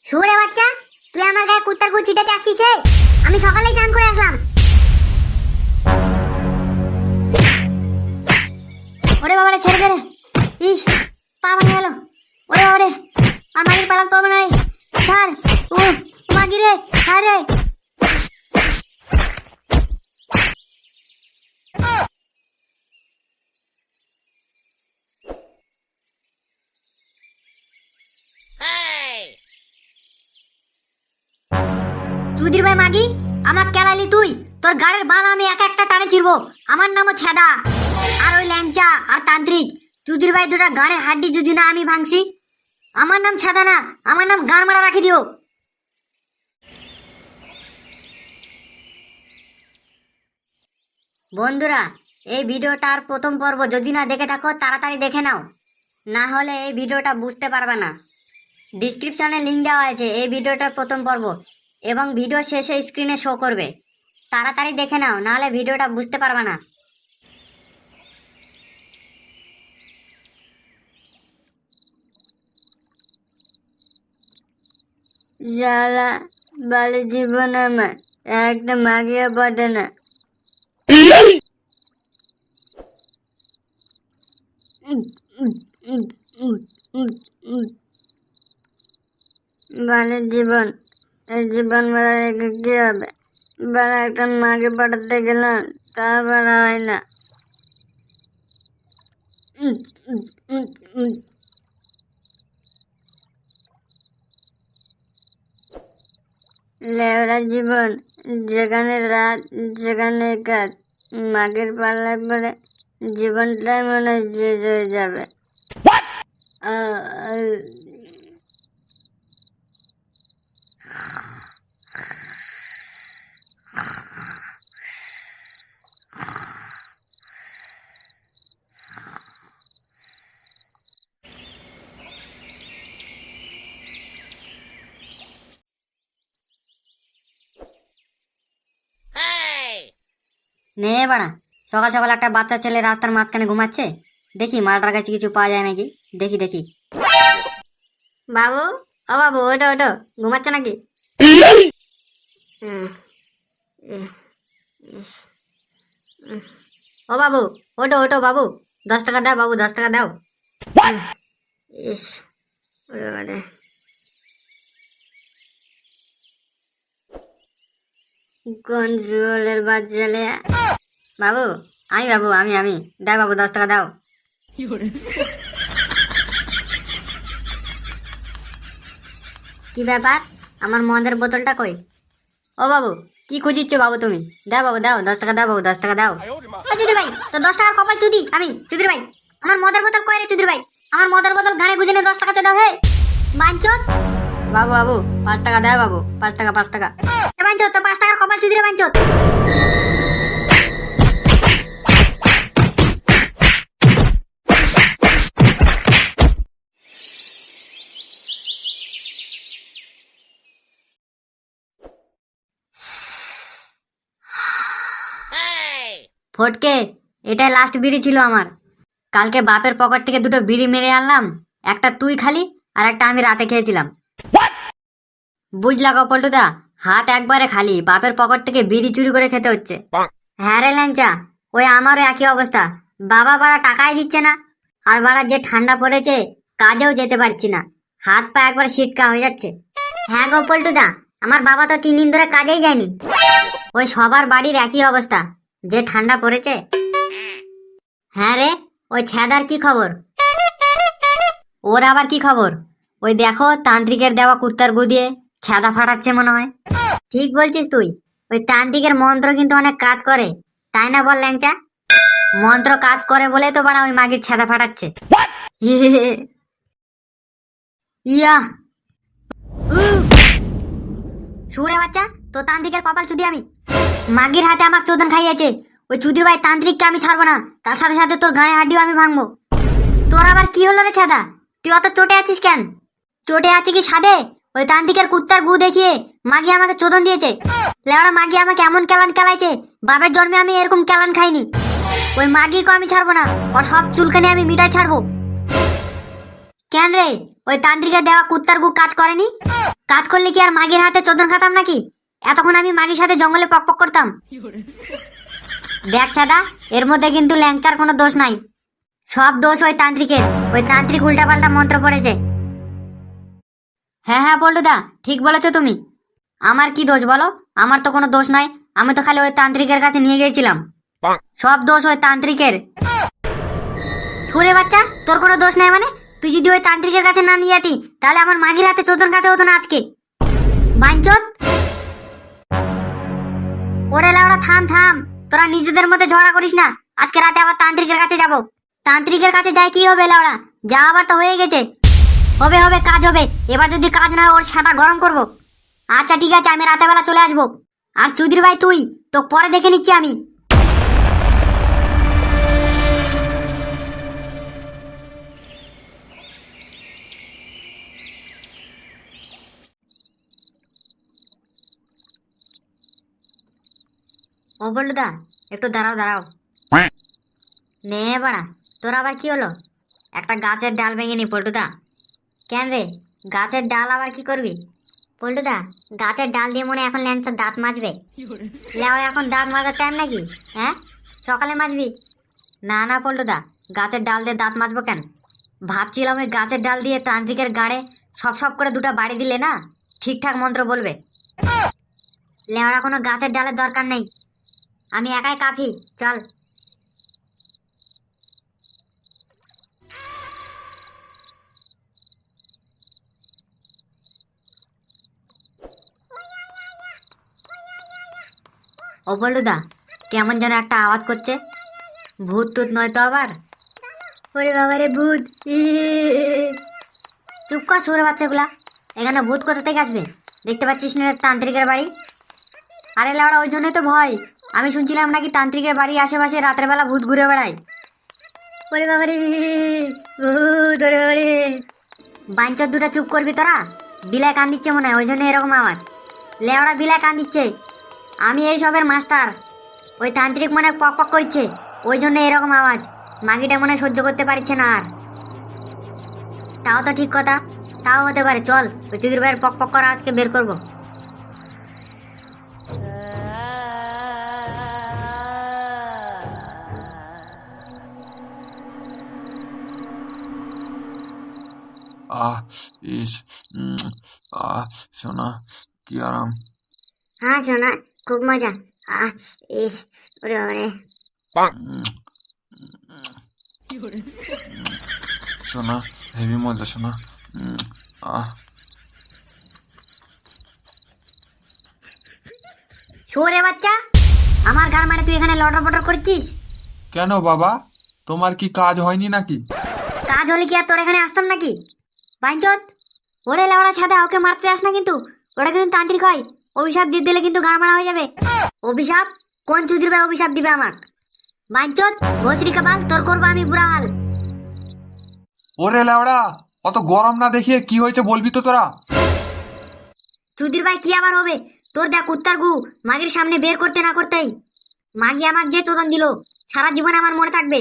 শুয়োরে বাচ্চা, তুই আমার গায়ে কুত্তার গু ছিটাতে আসছিস রে? আমি সকালেই চান করে আসলাম। ওরে বাবারে, ছেড়ে দে রে। ইস, পা ভাঙে গেল। ওরে বাবারে, আর মাগির পালাত পারবো না রে। ছাড়, ও মাগি রে, ছাড় রে। চুদির ভাই মাগি, আমার কেলালি তুই। তোর গাড়ির বাল আমি এক একটা টানে ছিড়বো। আমার নামও ছেদা। আর ওই ল্যাংচা আর তান্ত্রিক চুদির ভাই দুটা গাড়ির হাড্ডি যদি না আমি ভাঙছি, আমার নাম ছেদা না, আমার নাম গান মারা রাখি দিও। বন্ধুরা, এই ভিডিওটার প্রথম পর্ব যদি না দেখে থাকো তাড়াতাড়ি দেখে নাও, না হলে এই ভিডিওটা বুঝতে পারবে না। ডিসক্রিপশনে লিংক দেওয়া আছে এই ভিডিওটার প্রথম পর্ব, এবং ভিডিও শেষে স্ক্রিনে শো করবে। তাড়াতাড়ি দেখে নাও, নাহলে ভিডিওটা বুঝতে পারবে না। জ্বালা বালে জীবন আমার একটা মাগিয়া পড়ে না। বালের জীবন, এই জীবন বেড়া রেখে কি হবে? বেড়া একটা মাকে পাঠাতে গেলাম, তা বেড়া হয় না। লেওড়া জীবন, যেখানে রাত যেখানে কাজ, মাগের পাল্লায় পরে জীবনটাই মনে হয় শেষ হয়ে যাবে। নে বাড়া, সকাল সকাল একটা বাচ্চা ছেলে রাস্তার মাঝখানে ঘুমাচ্ছে। দেখি মালটার কাছে কিছু পাওয়া যায় নাকি। দেখি দেখি। বাবু, ও বাবু, ওটো ওটো, ঘুমাচ্ছে নাকি? ও বাবু, ওটো ওটো বাবু, 10 টাকা দাও বাবু, 10 টাকা দাও। ইস, ওরে বাড়ে। কোন জুয়েলের বাচ্চা লে? বাবু, আমি বাবু, আমি দাও বাবু, 10 টাকা দাও। কি ব্যাপার, আমার মদের বোতলটা কই? ও বাবু, কি খুঁজিচ্ছ বাবু তুমি? দাও বাবু, দাও 10 টাকা দাও বাবু, 10 টাকা দাও। চুদির ভাই, তো 10 টাকার কপাল চুদি আমি। চুদির ভাই, আমার মদের বোতল কই রে? চুদির ভাই, আমার মদের বোতল গানে গুজে 10 টাকা দাও। হে বাঞ্চত বাবু, বাবু 5 টাকা দাও বাবু, 5 টাকা 5 টাকা। এ বাঞ্চত, তো 5 টাকার কপাল চুদি রে বাঞ্চত। ফটকে, এটাই লাস্ট বিড়ি ছিল আমার। কালকে বাপের পকেট থেকে দুটো বিড়ি মেরে আনলাম, একটা তুই খালি আর একটা আমি রাতে খেয়েছিলাম। বুঝলা পল্টুদা, হাত একবারে খালি, বাপের পকেট থেকে বিড়ি চুরি করে খেতে হচ্ছে। হ্যাঁ রে ল্যাংচা, ওই আমারও একই অবস্থা। বাবা বাড়া টাকাই দিচ্ছে না, আর বাড়া যে ঠান্ডা পড়েছে কাজেও যেতে পারছি না, হাত পা একবার সিটকা হয়ে যাচ্ছে। হ্যাঁ গো পল্টুদা, আমার বাবা তো 3 দিন ধরে কাজেই যায়নি। ওই সবার বাড়ির একই অবস্থা, যে ঠান্ডা পড়েছে। হ্যাঁ রে, ওই ছেদার কি খবর? ওর আবার কি খবর? ওই দেখো, তান্ত্রিকের দেওয়া কুত্তার গু দিয়ে ছেদা ফাটাচ্ছে মনে হয়। ঠিক বলছিস তুই, ওই তান্ত্রিকের মন্ত্র কিন্তু অনেক কাজ করে, তাই না বল ল্যাংচা? মন্ত্র কাজ করে বলে তো বাড়া ওই মাগির ছেদা ফাটাচ্ছে। ইয়া, শুরে বাচ্চা, তো তান্ত্রিকের কপাল চুদি আমি। মাগির হাতে আমাকে চোদন খাইয়েছে। ওই চুদির ভাই তান্ত্রিককে আমি ছাড়বো না, তার সাথে সাথে তোর গায়ে হাড্ডিও আমি ভাঙবো। তোর আবার কি হলো রে ছেদা? তুই অত চটে আছিস কেন? চটে আছে কি সাদে? ওই তান্ত্রিকের কুত্তার গু দেখিয়ে মাগি আমাকে চোদন দিয়েছে। লেওড়া মাগি আমাকে এমন কেলান কেলাইছে, বাপের জন্মে আমি এরকম কেলান খাইনি। ওই মাগিকে আমি ছাড়বো না, ওর সব চুলকানি আমি মিটাই ছাড়বো। কেন রে, ওই তান্ত্রিকের দেওয়া কুত্তার গু কাজ করেনি? কাজ করলে কি আর মাগির হাতে চোদন খাতাম নাকি? এতক্ষণ আমি মাগির সাথে জঙ্গলে পক পক করতাম। দেখ ছাদা, এর মধ্যে কিন্তু ল্যাংচার কোনো দোষ নাই, সব দোষ ওই তান্ত্রিকের। ওই তান্ত্রিক উল্টাপাল্টা মন্ত্র পড়েছে। হ্যাঁ হ্যাঁ পল্টুদা, ঠিক বলেছো তুমি। আমার কি দোষ বলো? আমার তো কোনো দোষ নাই, আমি তো খালি ওই তান্ত্রিকের কাছে নিয়ে গিয়েছিলাম। সব দোষ ওই তান্ত্রিকের। সুরে বাচ্চা, তোর কোনো দোষ নাই মানে? তুই যদি ওই তান্ত্রিকের কাছে না নিয়ে যেতি তাহলে আমার মাগির হাতে চোদন খাতে হতো না আজকে। বাঞ্চত, ওরে লাউড়া থাম থাম, তোরা নিজেদের মধ্যে ঝগড়া করিস না। আজকে রাতে আবার তান্ত্রিকের কাছে যাব। তান্ত্রিকের কাছে যাই কি হবে লাউড়া, যা আবার তো হয়ে গেছে। হবে হবে, কাজ হবে। এবার যদি কাজ না হয় ওর সাটা গরম করব। আচ্ছা ঠিক আছে, আমি রাতে বেলা চলে আসবো। আর চুদির ভাই তুই তো পরে দেখে নিচ্ছি আমি। ও বললুদা, একটু দাঁড়াও দাঁড়াও। নে বাড়া, তোর আবার কি হলো? একটা গাছের ডাল ভেঙে নি পল্টুদা। কেন রে, গাছের ডাল আবার কি করবি? পল্টুদা, গাছের ডাল দিয়ে মনে হয় এখন ল্যাংচার দাঁত মাজবে। লেওয়া এখন দাঁত মাজার টাইম নাকি? হ্যাঁ, সকালে মাজবি? না না পল্টুদা, গাছের ডাল দিয়ে দাঁত মাজবো কেন? ভাবছিলাম ওই গাছের ডাল দিয়ে তান্ত্রিকের গাড়ে সব সব করে দুটো বাড়ি দিলে না ঠিকঠাক মন্ত্র বলবে। লেওয়া কোনো গাছের ডালের দরকার নেই, আমি একাই কাফি, চল। ও বলুদা, কেমন যেন একটা আওয়াজ করছে। ভূত টুত নয় তো আবার? ওরে বাবা রে, ভূত! চুপ কর সুরে বাচ্চাগুলা, এখানে ভূত কোথা থেকে আসবে? দেখতে পাচ্ছিস না তান্ত্রিকের বাড়ি? আরে লাউড়া, ওই জন্যই তো ভয়। আমি শুনছিলাম নাকি তান্ত্রিকের বাড়ি আশেপাশে রাতের বেলা ভূত ঘুরে বেড়ায়। ওরে বাবা রে, ভূত! ওরে বাবা রে! বাঞ্চর দুটা চুপ করবি তোরা? বিলাই কান দিচ্ছে মনে হয়, ওই জন্য এরকম আওয়াজ। লেওড়া বিলাই কান দিচ্ছে, আমি এই সবের মাস্টার। ওই তান্ত্রিক মনে পক পক করছে, ওই জন্য এরকম আওয়াজ। মাগিটা মনে সহ্য করতে পারছে না আর। তাও তো ঠিক কথা, তাও হতে পারে। চল, ওই চুদির ভাইয়ের পক পক করা আজকে বের করবো। আহ ইস আহ সোনা, কি আরাম। হ্যাঁ সোনা, খুব মজা। আহ ইস, ওরে বাবারে। উম, সোনা, হেভি মজা সোনা। আহ শুয়োরে বাচ্চা, আমার ঘর মানে তুই এখানে লটর পটর করছিস? কেন বাবা, তোমার কি কাজ হয়নি নাকি? কাজ হলে কি আর তোর এখানে আসতাম নাকি? বাইঞ্চত, ওরে লেওড়া ছাদা, ওকে মারতে যাস না কিন্তু। ওটা কিন্তু তান্ত্রিক হয়, অভিশাপ দিয়ে দিলে কিন্তু গান মারা হয়ে যাবে। অভিশাপ? কোন চুদির ভাই অভিশাপ দিবে আমার? বাইঞ্চত, ভস্রী কাবাল, তোর করবো আমি বুড়া হাল। ওরে লেওড়া, অত গরম না দেখিয়ে কি হয়েছে বলবি তো তোরা? চুদির ভাই কি আবার হবে? তোর দেখ কুত্তার গু মাগির সামনে বের করতে না করতেই মাগি আমার যে চোদন দিল, সারা জীবন আমার মনে থাকবে।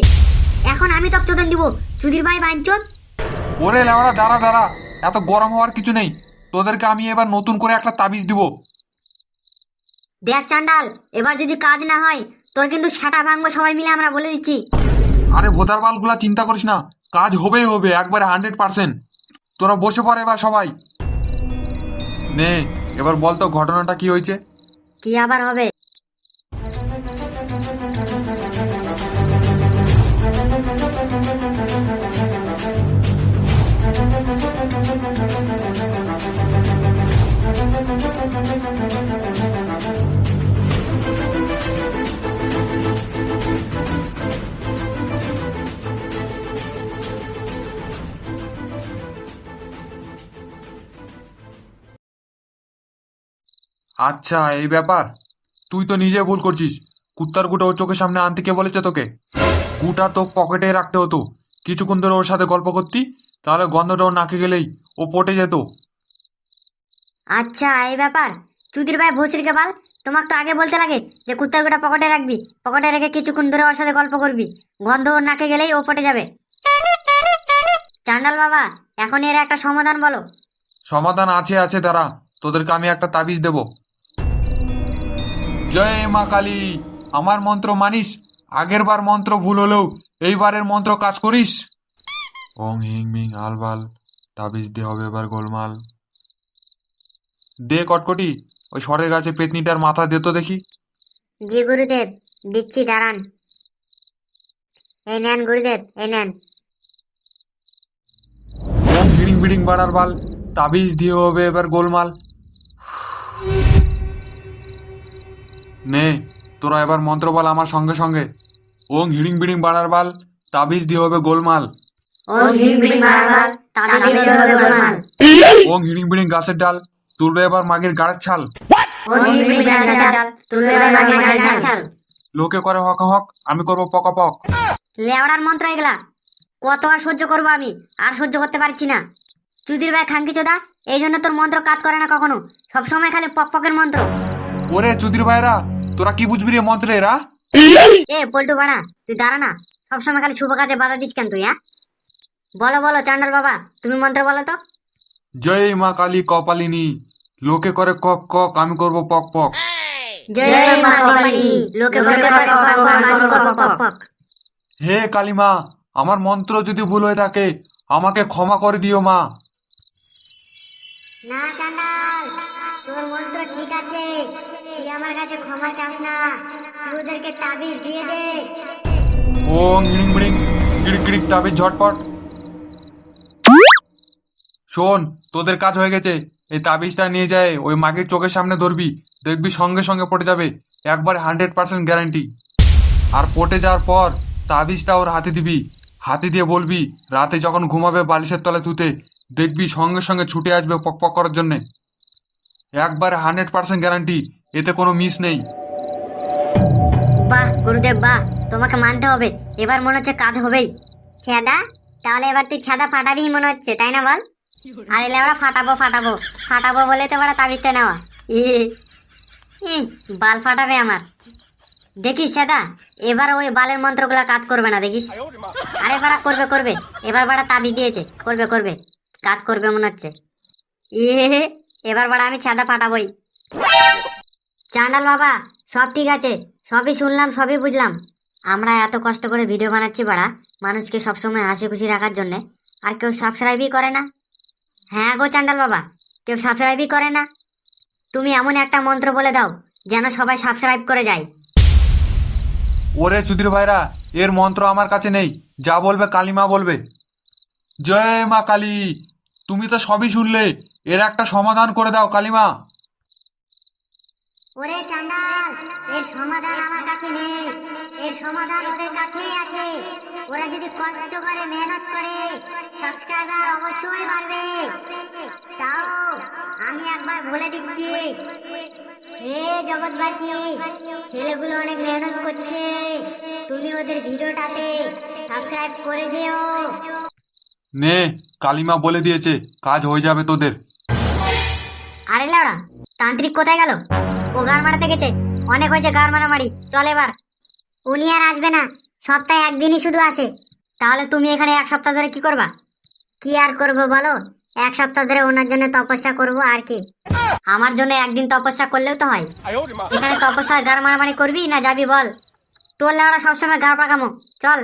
এখন আমি তোকে চোদন দিব চুদির ভাই বাইঞ্চত। ওরে লেওড়া, দাঁড়া দাঁড়া, এত গরম হওয়ার কিছু নেই। তোদেরকে আমি এবার নতুন করে একটা তাবিজ দিব। দেখ চান্ডাল, এবার যদি কাজ না হয় তোর কিন্তু সাটা ভাঙবো সবাই মিলে, আমরা বলে দিচ্ছি। আরে ভোদার বালগুলা, চিন্তা করিস না, কাজ হবেই হবে, একবারে 100%। তোরা বসে পড় এবার সবাই। নে, এবার বল তো ঘটনাটা কি হয়েছে? কি আবার হবে? আচ্ছা, এই ব্যাপার। তুই তো নিজে ভুল করছিস। কুত্তার গুটা ওর চোখের সামনে আনতে কে বলেছে তোকে? গুটা তো পকেটে রাখতে হতো, কিছুক্ষণ ধরে ওর সাথে গল্প করতি, তাহলে গন্ধটা ওর নাকে গেলেই ও পটে যেত। আচ্ছা এই ব্যাপার। চুদির ভাই ভস্রী কাবাল, তোমাকে তো আগে বলতে লাগে যে কুত্তার গোটা পকেটে রাখবি, পকেটে রেখে কিছুক্ষণ ধরে ওর সাথে গল্প করবি, গন্ধ ওর নাকে গেলেই ও পটে যাবে। চান্ডাল বাবা, এখন এর একটা সমাধান বলো। সমাধান আছে আছে, দাঁড়া, তোদেরকে আমি একটা তাবিজ দেব। জয় মা কালী, আমার মন্ত্র মানিস? আগের বার মন্ত্র ভুল হলেও এইবারের মন্ত্র কাজ করিস। ওং হিং মিং আলবাল, তাবিজ দিয়ে হবে এবার গোলমাল। দে কটকটি, ওই সরের গাছে পেতনিটার মাথা দে তো দেখি। জি গুরুদেব, দিচ্ছি, দাঁড়ান। এই নেন গুরুদেব, এই নেন। ওং হিড়িং বিড়িং বাড়ার বাল, তাবিজ দিয়ে হবে এবার গোলমাল। নে, তোরা এবার মন্ত্র বল আমার সঙ্গে সঙ্গে। ওং হিড়িং বিড়িং বাড়ার বাল, তাবিজ দিয়ে হবে গোলমাল। ওং হিং বিং মারাল, তাবিজ দিয়ে হবে গোলমাল। ওং হিড়িং বিড়িং গাছের ডাল, তুলবে এবার মাগির গাড়ের ছাল। ওং হিং বিং গাছাল, তুলবে এবার মাগির গাড়ের ছাল। লোকে করে হক হক, আমি করবো পক পক। লেওড়ার মন্ত্র এগুলা, কত আর সহ্য করবো আমি? আর সহ্য করতে পারছি না। চুদির ভাই খানকি চোদা, এই জন্য তোর মন্ত্র কাজ করে না কখনো, সবসময় খালি পক পকের মন্ত্র। ওরে চুদির ভাইরা, তোরা কি বুঝবি রে মন্ত্রে এরা? এ পল্টু বাড়া, তুই দাঁড়া না, সবসময় খালি শুভ কাজে বাধা দিস কেন তুই? বলো বলো চান্ডাল বাবা, তুমি মন্ত্র বলো তো। জয় মা কালী কপালিনী, লোকে করে কক কক, আমি করবো পক পক। জয় মা কালী, লোকে করে পক পক পক পক। হে কালীমা, আমার মন্ত্র যদি ভুল হয়ে থাকে আমাকে ক্ষমা করে দিও মা। না চান্ডাল, তোর মন্ত্র ঠিক আছে, তুই আমার কাছে ক্ষমা চাস না, তুই ওদেরকে তাবিজ দিয়ে দে। ওং হিড়িং বিড়িং কিড়িক কিড়িক তাবিজ ঝটপট। শোন, তোদের কাজ হয়ে গেছে, এই তাবিজটা নিয়ে যায় ওই মাগির চোখের সামনে ধরবি, দেখবি সঙ্গে সঙ্গে পড়ে যাবে, একবারে 100% গ্যারান্টি। আর পটে যাওয়ার পর তাবিজটা ওর হাতে দিবি, হাতে দিয়ে বলবি রাতে যখন ঘুমাবে বালিশের তলে তুতে, দেখবি সঙ্গে সঙ্গে ছুটে আসবে পক পক করার জন্যে। একবারে 100% গ্যারান্টি, এতে কোনো মিস নেই। বাহ গুরুদেব বাহ, তোমাকে মানতে হবে, এবার মনে হচ্ছে কাজ হবেই। ছেদা, তাহলে এবার তুই ছেদা ফাটাবি মনে হচ্ছে, তাই না বল? আরে লেওড়া, ফাটাবো ফাটাবো ফাটাবো বলে তো বড় তাবিজটা নেওয়া। ই বাল ফাটাবে আমার। দেখিস সেদা, এবার ওই বালের মন্ত্রগুলা কাজ করবে না, দেখিস। আরে বাড়া করবে করবে, এবার বাড়া তাবিজ দিয়েছে, করবে করবে, কাজ করবে মনে হচ্ছে। এবার বাড়া আমি ছেদা ফাটাবই। চান্ডাল বাবা, সব ঠিক আছে, সবই শুনলাম, সবই বুঝলাম। আমরা এত কষ্ট করে ভিডিও বানাচ্ছি বাড়া, মানুষকে সবসময় হাসি খুশি রাখার জন্য, আর কেউ সাবস্ক্রাইবই করে না। হ্যাঁ গো চান্ডাল বাবা, কেউ সাবস্ক্রাইবই করে না। তুমি এমন একটা মন্ত্র বলে দাও যেন সবাই সাবস্ক্রাইব করে যায়। ওরে চুদির ভাইরা, এর মন্ত্র আমার কাছে নেই, যা বলবে কালীমা বলবে। জয় মা কালী, তুমি তো সবই শুনলে, এর একটা সমাধান করে দাও কালীমা। ওরে চান্ডাল, এর সমাধান আমার কাছে নেই, এর সমাধান ওদের কাছেই আছে। ওরা যদি কষ্ট করে মেহনত করে, সাবস্ক্রাইবার অবশ্যই বাড়বে। তাও আমি একবার বলে দিচ্ছি, হে জগৎবাসী, ছেলেগুলো অনেক মেহনত করছে, তুমি ওদের ভিডিওটাতে সাবস্ক্রাইব করে দিও। নে, কালীমা বলে দিয়েছে, কাজ হয়ে যাবে তোদের। আরে লাউড়া, তান্ত্রিক কোথায় গেল? ও গার মারাতে গেছে, অনেক হয়েছে গার মারামারি, চল এবার। উনি আর আসবে না, সপ্তাহে একদিনই শুধু আসে। তাহলে তুমি এখানে এক সপ্তাহ ধরে কি করবা? কি আর করবো বলো, এক সপ্তাহ ধরে ওনার জন্য তপস্যা করব আর কি। আমার জন্য একদিন তপস্যা করলেও তো হয়। এখানে তপস্যা গার মারামারি করবি না যাবি বল? তোর লাউড়া সবসময় গার পাকামো, চল।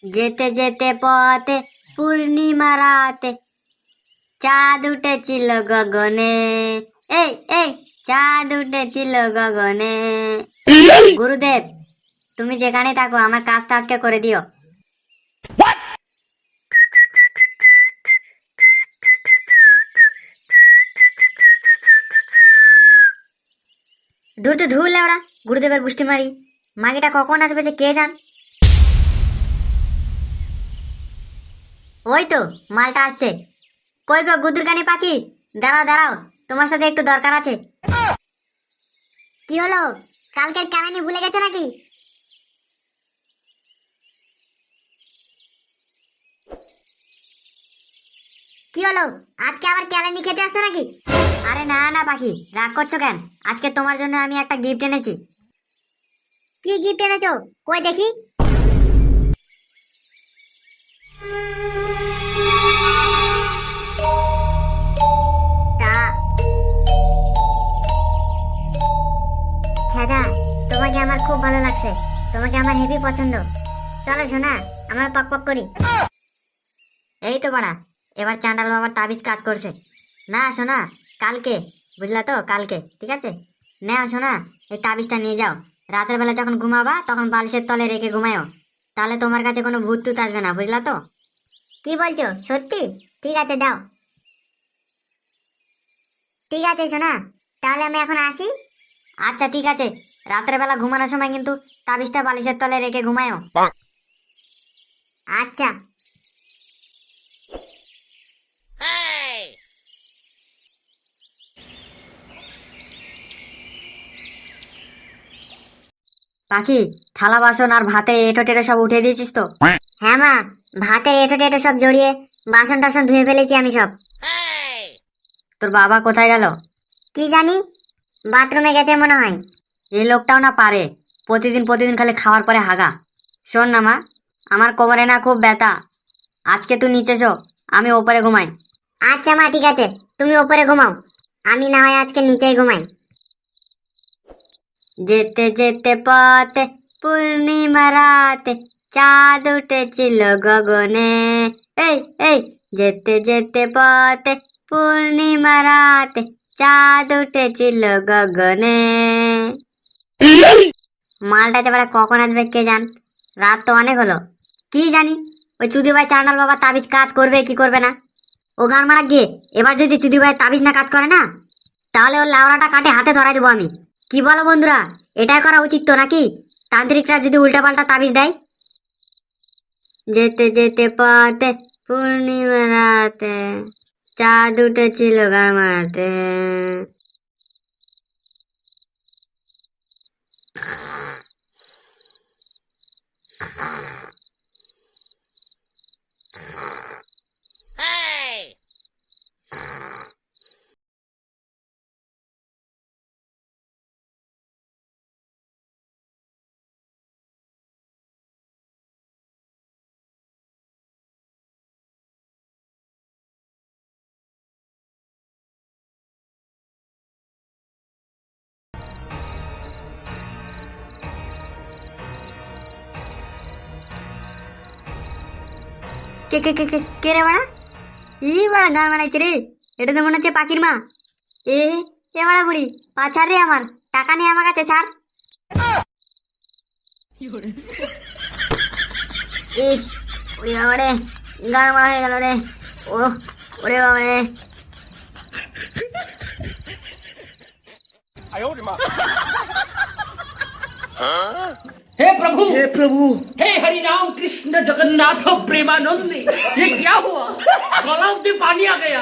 যেতে যেতে পথে পূর্ণিমা রাতে চাঁদ উঠেছিল গগনে। এই এই চাঁদ উঠেছিল গগনে। গুরুদেব, তুমি যেখানে থাকো আমার কাজটা আজকে করে দিও। দূর তো ধুর লেওড়া, গুরুদেবের বুষ্টি মারি। মাগিটা কখন আসবে সে কে জান। ওই তো মালটা আসছে। কই গো গুদুরকানি পাখি, দাঁড়াও দাঁড়াও, তোমার সাথে একটু দরকার আছে। কি হলো, কালকের কাহিনী ভুলে গেছো নাকি? কি হলো, আজকে আবার ক্যালানি খেতে আসছো নাকি? আরে না না পাখি, রাগ করছো কেন? আজকে তোমার জন্য আমি একটা গিফট এনেছি। কি গিফট এনেছো, কই দেখি। তা ছাদা, তোমাকে আমার খুব ভালো লাগছে, তোমাকে আমার হেভি পছন্দ। চলো শোনা, আমরা পক পক করি। এই তো বাড়া, এবার চান্ডাল বাবার তাবিজ কাজ করছে। না শোনা, কালকে, বুঝলা তো, কালকে, ঠিক আছে? নাও শোনা, এই তাবিজটা নিয়ে যাও, রাতের বেলা যখন ঘুমাবা তখন বালিশের তলে রেখে ঘুমায়ও, তাহলে তোমার কাছে কোনো ভূত টুত আসবে না, বুঝলা তো? কি বলছো, সত্যি? ঠিক আছে, দাও। ঠিক আছে শোনা, তাহলে আমি এখন আসি। আচ্ছা ঠিক আছে, রাতের বেলা ঘুমানোর সময় কিন্তু তাবিজটা বালিশের তলে রেখে ঘুমায়ও। আচ্ছা। পাখি, থালা বাসন আর ভাতের এঁটো টেটো সব উঠে দিয়েছিস তো? হ্যাঁ মা, ভাতের এঁটো টেটো সব জড়িয়ে বাসন টাসন ধুয়ে ফেলেছি আমি সব। তোর বাবা কোথায় গেল? কি জানি, বাথরুমে গেছে মনে হয়। এই লোকটাও না পারে, প্রতিদিন প্রতিদিন খালি খাওয়ার পরে হাগা। শোন না মা, আমার কোমরে না খুব ব্যথা, আজকে তুই নিচে শো, আমি ওপরে ঘুমাই। আচ্ছা মা, ঠিক আছে, তুমি ওপরে ঘুমাও, আমি না হয় আজকে নিচেই ঘুমাই। যেতে যেতে পথে পূর্ণিমা রাতে চাঁদ উঠেছিল গগনে। এই এই, যেতে যেতে পথে পূর্ণিমা রাতে চাঁদ উঠেছিল গগনে। মালটা চেপাটা কখন আসবে কে জান, রাত তো অনেক হলো। কি জানি ওই চুদি ভাই চান্ডাল বাবা তাবিজ কাজ করবে কি করবে না। ও গান মারা গিয়ে এবার যদি চুদি ভাই তাবিজ না কাজ করে না, তাহলে ওর লাউড়াটা কাটে হাতে ধরাই দেবো আমি। কি বলো বন্ধুরা, এটাই করা উচিত তো নাকি? তান্ত্রিকরা যদি উল্টাপাল্টা তাবিজ দেয়। যেতে যেতে পথে পূর্ণিমা রাতে চাঁদ উঠেছিল গান মারাতে। কে কে কে কে কে রে বাড়া? ই বাড়া গান বানাইছে রে, এটা তো মনে হচ্ছে পাখির মা। এ এ বাড়া বুড়ি, পা ছাড় রে আমার, টাকা নেই আমার কাছে, ছাড়। ইস, ওরে বাবা রে, গান মারা হয়ে গেল রে। ও ওরে বাবা রে। हे प्रभु हे हरि राम कृष्ण जगन्नाथ प्रेमानंद, ये क्या हुआ? गलाव में पानी आ गया।